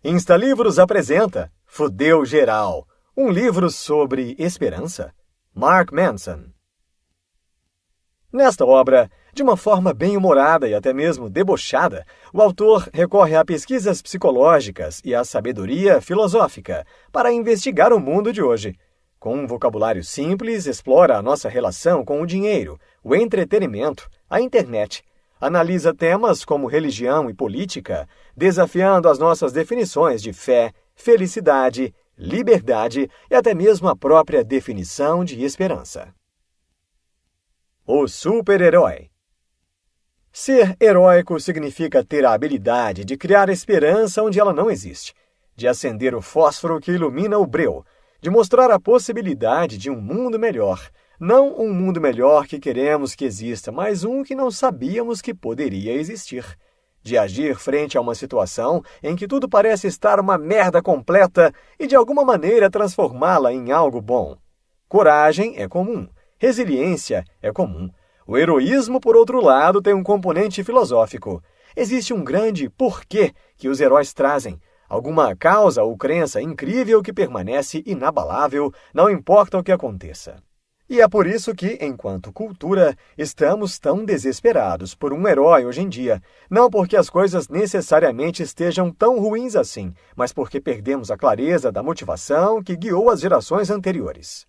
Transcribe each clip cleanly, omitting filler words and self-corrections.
Instalivros apresenta Fudeu Geral, um livro sobre esperança. Mark Manson. Nesta obra, de uma forma bem humorada e até mesmo debochada, o autor recorre a pesquisas psicológicas e à sabedoria filosófica para investigar o mundo de hoje. Com um vocabulário simples, explora a nossa relação com o dinheiro, o entretenimento, a internet. Analisa temas como religião e política, desafiando as nossas definições de fé, felicidade, liberdade e até mesmo a própria definição de esperança. O super-herói. Ser heróico significa ter a habilidade de criar esperança onde ela não existe, de acender o fósforo que ilumina o breu, de mostrar a possibilidade de um mundo melhor. Não um mundo melhor que queremos que exista, mas um que não sabíamos que poderia existir. De agir frente a uma situação em que tudo parece estar uma merda completa e de alguma maneira transformá-la em algo bom. Coragem é comum. Resiliência é comum. O heroísmo, por outro lado, tem um componente filosófico. Existe um grande porquê que os heróis trazem. Alguma causa ou crença incrível que permanece inabalável, não importa o que aconteça. E é por isso que, enquanto cultura, estamos tão desesperados por um herói hoje em dia. Não porque as coisas necessariamente estejam tão ruins assim, mas porque perdemos a clareza da motivação que guiou as gerações anteriores.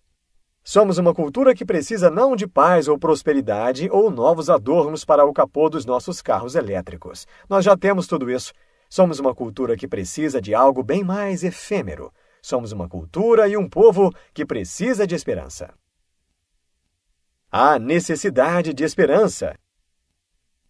Somos uma cultura que precisa não de paz ou prosperidade ou novos adornos para o capô dos nossos carros elétricos. Nós já temos tudo isso. Somos uma cultura que precisa de algo bem mais efêmero. Somos uma cultura e um povo que precisa de esperança. A necessidade de esperança.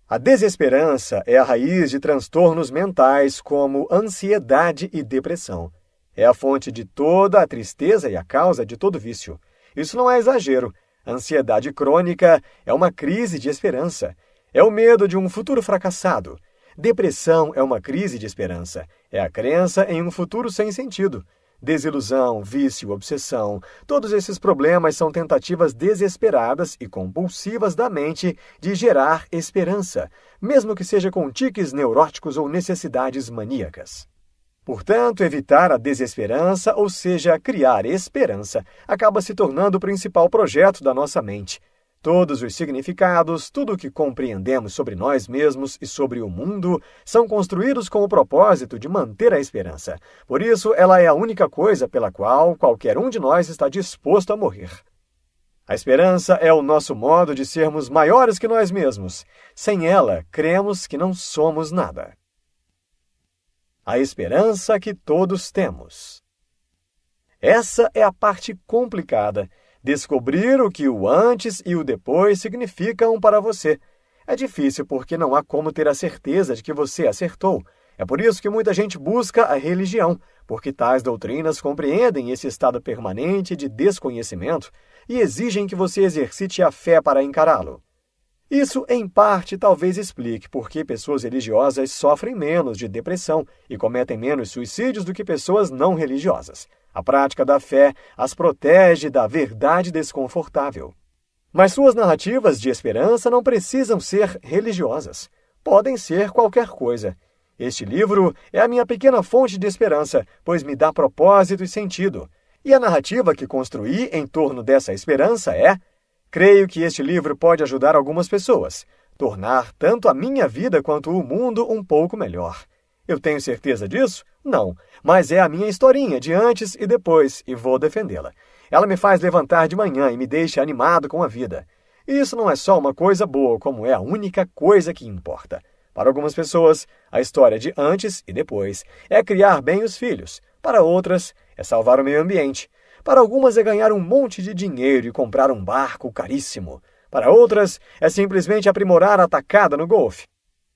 A desesperança é a raiz de transtornos mentais como ansiedade e depressão. É a fonte de toda a tristeza e a causa de todo vício. Isso não é exagero. Ansiedade crônica é uma crise de esperança. É o medo de um futuro fracassado. Depressão é uma crise de esperança. É a crença em um futuro sem sentido. Desilusão, vício, obsessão, todos esses problemas são tentativas desesperadas e compulsivas da mente de gerar esperança, mesmo que seja com tiques neuróticos ou necessidades maníacas. Portanto, evitar a desesperança, ou seja, criar esperança, acaba se tornando o principal projeto da nossa mente. Todos os significados, tudo o que compreendemos sobre nós mesmos e sobre o mundo, são construídos com o propósito de manter a esperança. Por isso, ela é a única coisa pela qual qualquer um de nós está disposto a morrer. A esperança é o nosso modo de sermos maiores que nós mesmos. Sem ela, cremos que não somos nada. A esperança que todos temos. Essa é a parte complicada. Descobrir o que o antes e o depois significam para você. É difícil porque não há como ter a certeza de que você acertou. É por isso que muita gente busca a religião, porque tais doutrinas compreendem esse estado permanente de desconhecimento e exigem que você exercite a fé para encará-lo. Isso, em parte, talvez explique por que pessoas religiosas sofrem menos de depressão e cometem menos suicídios do que pessoas não religiosas. A prática da fé as protege da verdade desconfortável. Mas suas narrativas de esperança não precisam ser religiosas. Podem ser qualquer coisa. Este livro é a minha pequena fonte de esperança, pois me dá propósito e sentido. E a narrativa que construí em torno dessa esperança é: creio que este livro pode ajudar algumas pessoas, tornar tanto a minha vida quanto o mundo um pouco melhor. Eu tenho certeza disso? Não, mas é a minha historinha de antes e depois, e vou defendê-la. Ela me faz levantar de manhã e me deixa animado com a vida. E isso não é só uma coisa boa, como é a única coisa que importa. Para algumas pessoas, a história de antes e depois é criar bem os filhos. Para outras, é salvar o meio ambiente. Para algumas é ganhar um monte de dinheiro e comprar um barco caríssimo. Para outras, é simplesmente aprimorar a tacada no golfe.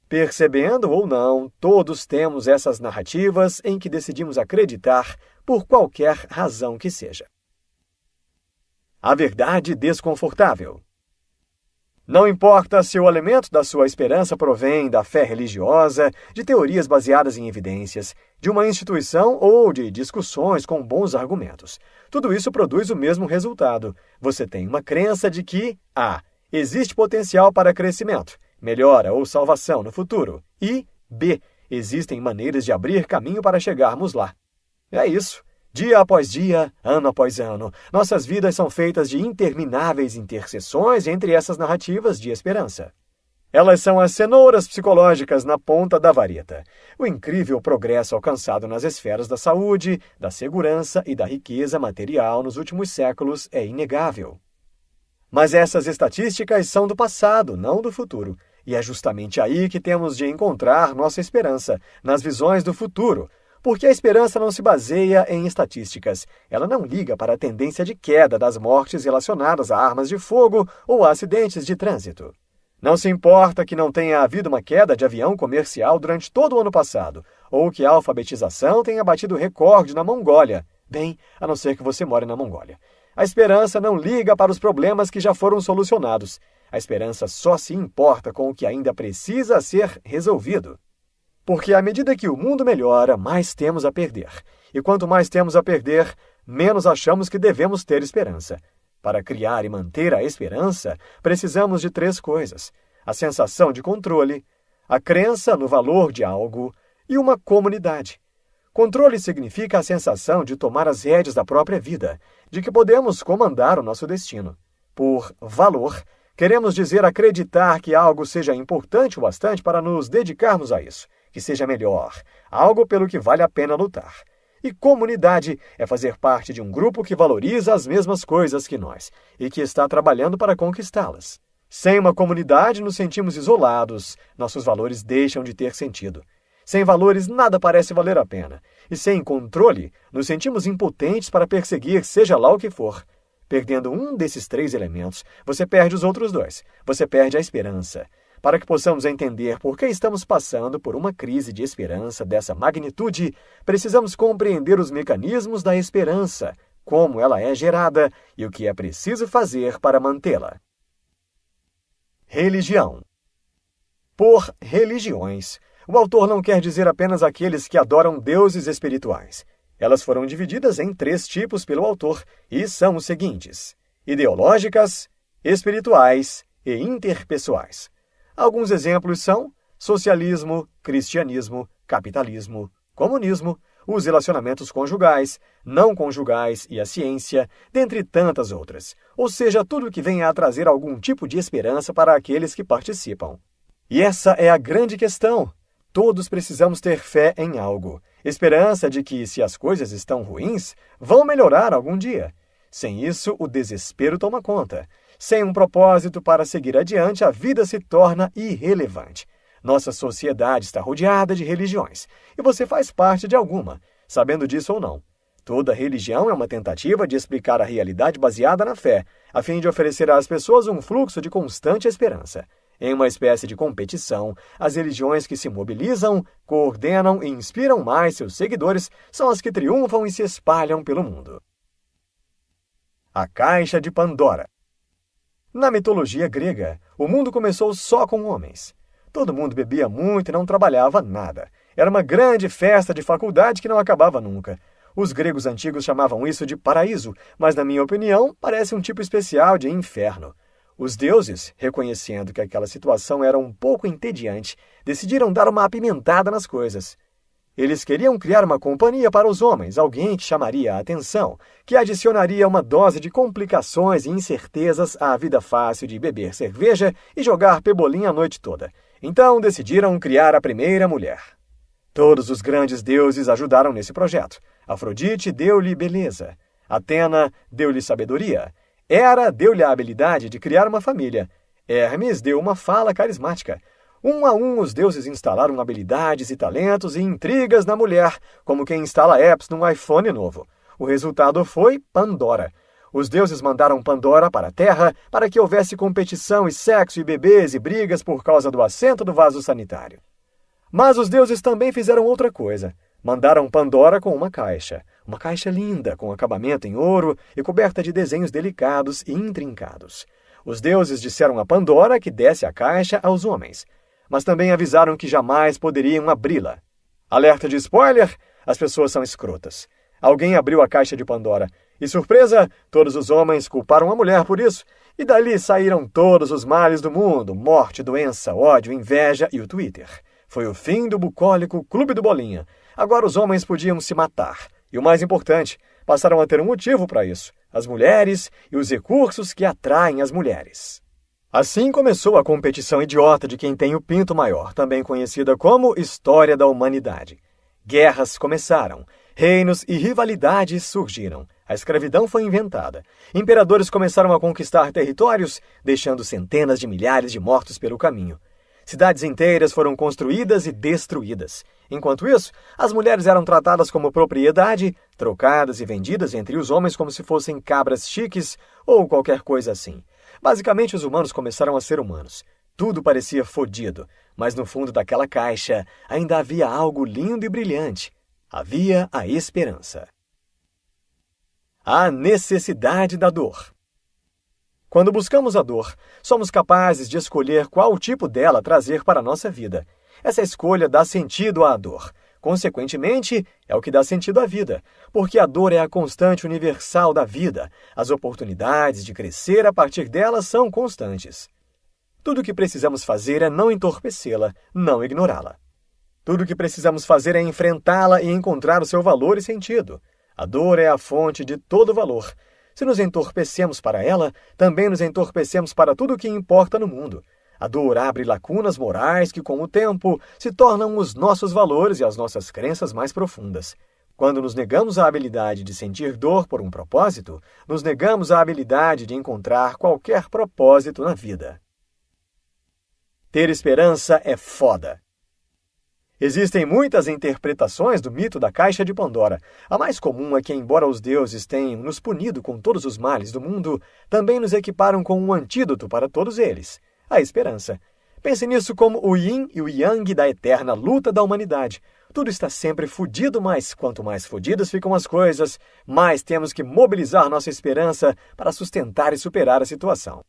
Percebendo ou não, todos temos essas narrativas em que decidimos acreditar por qualquer razão que seja. A verdade desconfortável. Não importa se o alimento da sua esperança provém da fé religiosa, de teorias baseadas em evidências, de uma instituição ou de discussões com bons argumentos. Tudo isso produz o mesmo resultado. Você tem uma crença de que A. Existe potencial para crescimento, melhora ou salvação no futuro. E B. Existem maneiras de abrir caminho para chegarmos lá. É isso. Dia após dia, ano após ano, nossas vidas são feitas de intermináveis interseções entre essas narrativas de esperança. Elas são as cenouras psicológicas na ponta da vareta. O incrível progresso alcançado nas esferas da saúde, da segurança e da riqueza material nos últimos séculos é inegável. Mas essas estatísticas são do passado, não do futuro. E é justamente aí que temos de encontrar nossa esperança, nas visões do futuro. Porque a esperança não se baseia em estatísticas. Ela não liga para a tendência de queda das mortes relacionadas a armas de fogo ou a acidentes de trânsito. Não se importa que não tenha havido uma queda de avião comercial durante todo o ano passado, ou que a alfabetização tenha batido recorde na Mongólia. Bem, a não ser que você more na Mongólia. A esperança não liga para os problemas que já foram solucionados. A esperança só se importa com o que ainda precisa ser resolvido. Porque à medida que o mundo melhora, mais temos a perder. E quanto mais temos a perder, menos achamos que devemos ter esperança. Para criar e manter a esperança, precisamos de 3 coisas: a sensação de controle, a crença no valor de algo e uma comunidade. Controle significa a sensação de tomar as rédeas da própria vida, de que podemos comandar o nosso destino. Por valor, queremos dizer acreditar que algo seja importante o bastante para nos dedicarmos a isso, que seja melhor, algo pelo que vale a pena lutar. E comunidade é fazer parte de um grupo que valoriza as mesmas coisas que nós e que está trabalhando para conquistá-las. Sem uma comunidade, nos sentimos isolados, nossos valores deixam de ter sentido. Sem valores, nada parece valer a pena. E sem controle, nos sentimos impotentes para perseguir seja lá o que for. Perdendo um desses 3 elementos, você perde os outros 2. Você perde a esperança. Para que possamos entender por que estamos passando por uma crise de esperança dessa magnitude, precisamos compreender os mecanismos da esperança, como ela é gerada e o que é preciso fazer para mantê-la. Religião. Por religiões, o autor não quer dizer apenas aqueles que adoram deuses espirituais. Elas foram divididas em 3 tipos pelo autor e são os seguintes: ideológicas, espirituais e interpessoais. Alguns exemplos são socialismo, cristianismo, capitalismo, comunismo, os relacionamentos conjugais, não conjugais e a ciência, dentre tantas outras. Ou seja, tudo que venha a trazer algum tipo de esperança para aqueles que participam. E essa é a grande questão. Todos precisamos ter fé em algo. Esperança de que, se as coisas estão ruins, vão melhorar algum dia. Sem isso, o desespero toma conta. Sem um propósito para seguir adiante, a vida se torna irrelevante. Nossa sociedade está rodeada de religiões, e você faz parte de alguma, sabendo disso ou não. Toda religião é uma tentativa de explicar a realidade baseada na fé, a fim de oferecer às pessoas um fluxo de constante esperança. Em uma espécie de competição, as religiões que se mobilizam, coordenam e inspiram mais seus seguidores são as que triunfam e se espalham pelo mundo. A Caixa de Pandora. Na mitologia grega, o mundo começou só com homens. Todo mundo bebia muito e não trabalhava nada. Era uma grande festa de faculdade que não acabava nunca. Os gregos antigos chamavam isso de paraíso, mas, na minha opinião, parece um tipo especial de inferno. Os deuses, reconhecendo que aquela situação era um pouco entediante, decidiram dar uma apimentada nas coisas. Eles queriam criar uma companhia para os homens, alguém que chamaria a atenção, que adicionaria uma dose de complicações e incertezas à vida fácil de beber cerveja e jogar pebolim a noite toda. Então decidiram criar a primeira mulher. Todos os grandes deuses ajudaram nesse projeto. Afrodite deu-lhe beleza. Atena deu-lhe sabedoria. Hera deu-lhe a habilidade de criar uma família. Hermes deu uma fala carismática. Um a um, os deuses instalaram habilidades e talentos e intrigas na mulher, como quem instala apps num iPhone novo. O resultado foi Pandora. Os deuses mandaram Pandora para a Terra para que houvesse competição e sexo e bebês e brigas por causa do assento do vaso sanitário. Mas os deuses também fizeram outra coisa. Mandaram Pandora com uma caixa linda, com acabamento em ouro e coberta de desenhos delicados e intrincados. Os deuses disseram a Pandora que desse a caixa aos homens, mas também avisaram que jamais poderiam abri-la. Alerta de spoiler, as pessoas são escrotas. Alguém abriu a caixa de Pandora, e surpresa, todos os homens culparam a mulher por isso, e dali saíram todos os males do mundo, morte, doença, ódio, inveja e o Twitter. Foi o fim do bucólico Clube do Bolinha. Agora os homens podiam se matar. E o mais importante, passaram a ter um motivo para isso: as mulheres e os recursos que atraem as mulheres. Assim começou a competição idiota de quem tem o pinto maior, também conhecida como História da Humanidade. Guerras começaram, reinos e rivalidades surgiram. A escravidão foi inventada. Imperadores começaram a conquistar territórios, deixando centenas de milhares de mortos pelo caminho. Cidades inteiras foram construídas e destruídas. Enquanto isso, as mulheres eram tratadas como propriedade, trocadas e vendidas entre os homens como se fossem cabras chiques ou qualquer coisa assim. Basicamente, os humanos começaram a ser humanos. Tudo parecia fodido, mas no fundo daquela caixa ainda havia algo lindo e brilhante. Havia a esperança. A necessidade da dor. Quando buscamos a dor, somos capazes de escolher qual tipo dela trazer para a nossa vida. Essa escolha dá sentido à dor. Consequentemente, é o que dá sentido à vida, porque a dor é a constante universal da vida. As oportunidades de crescer a partir dela são constantes. Tudo o que precisamos fazer é não entorpecê-la, não ignorá-la. Tudo o que precisamos fazer é enfrentá-la e encontrar o seu valor e sentido. A dor é a fonte de todo valor. Se nos entorpecemos para ela, também nos entorpecemos para tudo o que importa no mundo. A dor abre lacunas morais que, com o tempo, se tornam os nossos valores e as nossas crenças mais profundas. Quando nos negamos a habilidade de sentir dor por um propósito, nos negamos a habilidade de encontrar qualquer propósito na vida. Ter esperança é foda. Existem muitas interpretações do mito da Caixa de Pandora. A mais comum é que, embora os deuses tenham nos punido com todos os males do mundo, também nos equiparam com um antídoto para todos eles: a esperança. Pense nisso como o yin e o yang da eterna luta da humanidade. Tudo está sempre fudido, mas quanto mais fudidas ficam as coisas, mais temos que mobilizar nossa esperança para sustentar e superar a situação.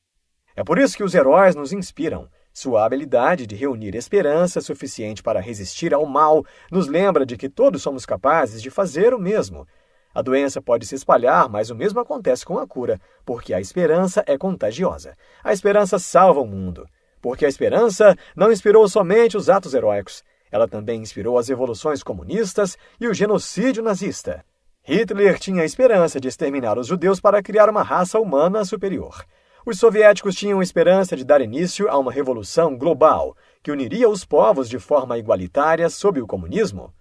É por isso que os heróis nos inspiram. Sua habilidade de reunir esperança suficiente para resistir ao mal nos lembra de que todos somos capazes de fazer o mesmo. A doença pode se espalhar, mas o mesmo acontece com a cura, porque a esperança é contagiosa. A esperança salva o mundo, porque a esperança não inspirou somente os atos heróicos. Ela também inspirou as revoluções comunistas e o genocídio nazista. Hitler tinha a esperança de exterminar os judeus para criar uma raça humana superior. Os soviéticos tinham esperança de dar início a uma revolução global, que uniria os povos de forma igualitária sob o comunismo.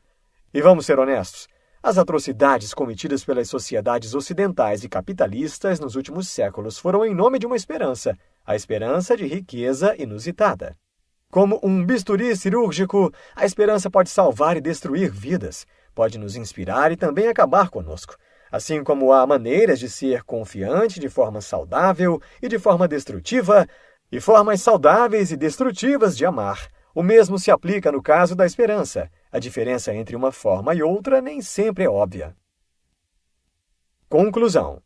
E vamos ser honestos, as atrocidades cometidas pelas sociedades ocidentais e capitalistas nos últimos séculos foram em nome de uma esperança, a esperança de riqueza inusitada. Como um bisturi cirúrgico, a esperança pode salvar e destruir vidas, pode nos inspirar e também acabar conosco. Assim como há maneiras de ser confiante de forma saudável e de forma destrutiva, e formas saudáveis e destrutivas de amar, o mesmo se aplica no caso da esperança. A diferença entre uma forma e outra nem sempre é óbvia. Conclusão.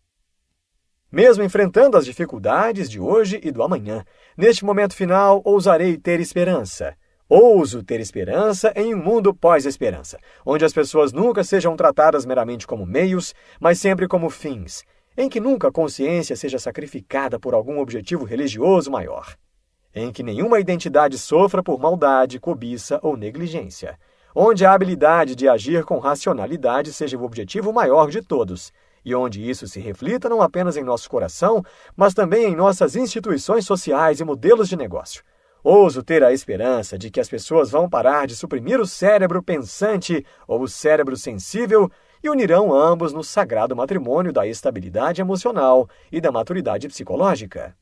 Mesmo enfrentando as dificuldades de hoje e do amanhã, neste momento final ousarei ter esperança. Ouso ter esperança em um mundo pós-esperança, onde as pessoas nunca sejam tratadas meramente como meios, mas sempre como fins, em que nunca a consciência seja sacrificada por algum objetivo religioso maior, em que nenhuma identidade sofra por maldade, cobiça ou negligência, onde a habilidade de agir com racionalidade seja o objetivo maior de todos, e onde isso se reflita não apenas em nosso coração, mas também em nossas instituições sociais e modelos de negócio. Ouso ter a esperança de que as pessoas vão parar de suprimir o cérebro pensante ou o cérebro sensível e unirão ambos no sagrado matrimônio da estabilidade emocional e da maturidade psicológica.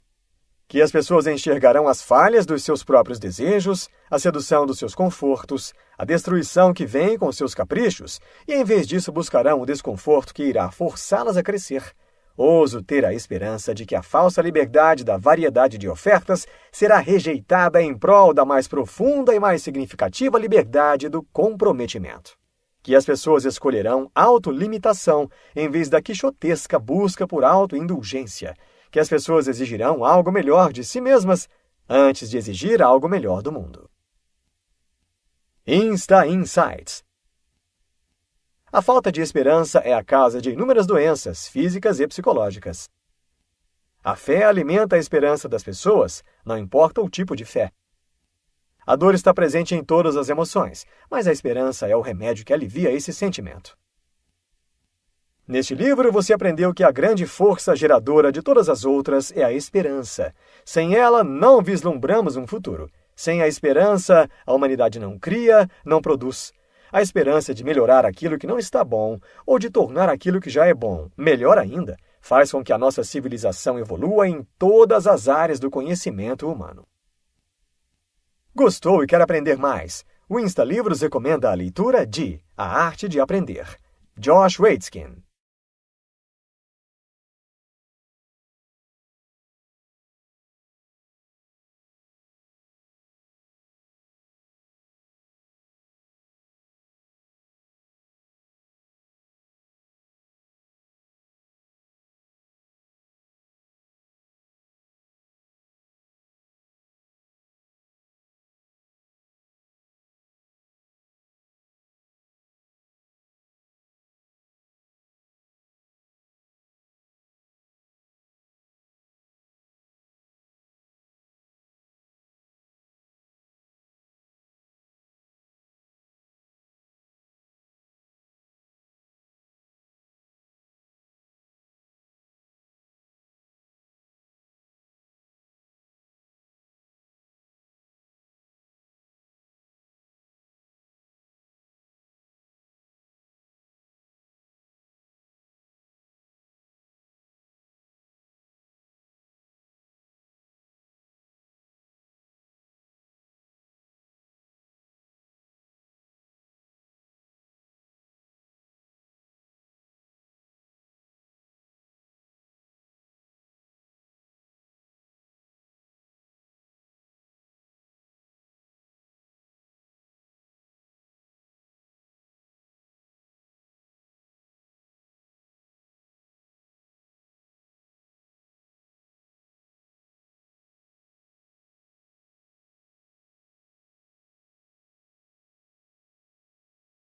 Que as pessoas enxergarão as falhas dos seus próprios desejos, a sedução dos seus confortos, a destruição que vem com seus caprichos, e em vez disso buscarão o desconforto que irá forçá-las a crescer. Ouso ter a esperança de que a falsa liberdade da variedade de ofertas será rejeitada em prol da mais profunda e mais significativa liberdade do comprometimento. Que as pessoas escolherão autolimitação em vez da quixotesca busca por autoindulgência. Que as pessoas exigirão algo melhor de si mesmas antes de exigir algo melhor do mundo. Insta Insights. A falta de esperança é a causa de inúmeras doenças físicas e psicológicas. A fé alimenta a esperança das pessoas, não importa o tipo de fé. A dor está presente em todas as emoções, mas a esperança é o remédio que alivia esse sentimento. Neste livro, você aprendeu que a grande força geradora de todas as outras é a esperança. Sem ela, não vislumbramos um futuro. Sem a esperança, a humanidade não cria, não produz. A esperança de melhorar aquilo que não está bom, ou de tornar aquilo que já é bom melhor ainda, faz com que a nossa civilização evolua em todas as áreas do conhecimento humano. Gostou e quer aprender mais? O Insta Livros recomenda a leitura de A Arte de Aprender, Josh Waitzkin.